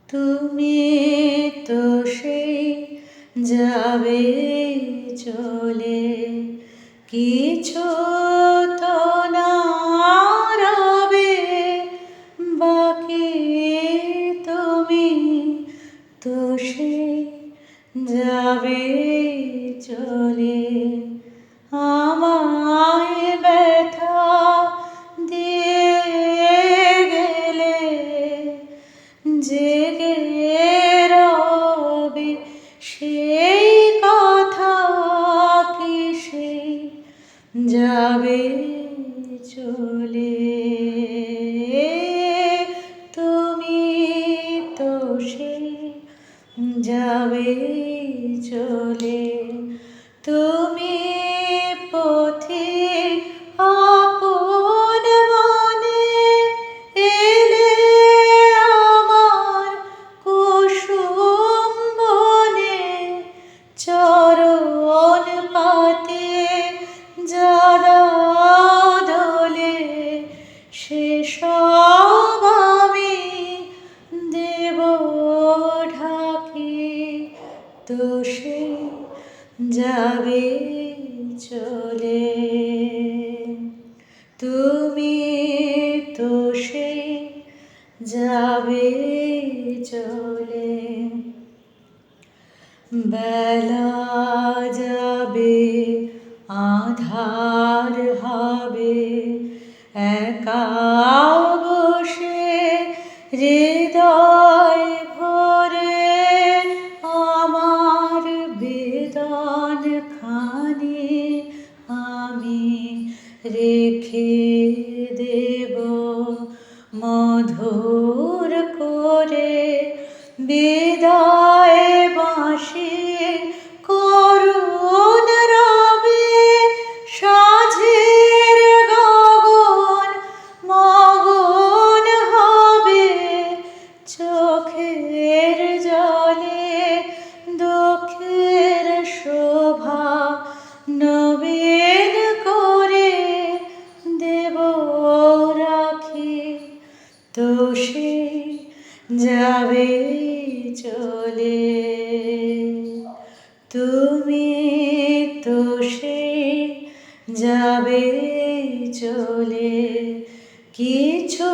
তুমি তো সেই যাবে চলে, কিছু তো না রবে বাকি। তুমি তো সেই যাবে চলে, আমায় ব্যথা দিয়ে গেলে জেগে রবে সেই কথা কি সেই যাবে চলে। তুমি তো সেই যাবে চলে, তুমি পথিক আপন মনে এলে আমার কুসুম বনে, চরণ পাতে যারা দোলে সেসব আমি দেব ঢাকি। তো সে যাবে চলে, তুমি তো সে যাবে চলে। বেলা যাবে আঁধার হবে, একা বসে হৃদয় ভরে আমার বেদন খানি আমি রেখে দেব মধুর করে। বিদায় বাঁশি করুণ রবে সাঁঝের গগন মগন হবে, চোখের জলে দুঃখের শোভা নবীন করে দেব রাখি। তো সে যাবে চলে, তুমি তো সে যাবে চলে, কিছু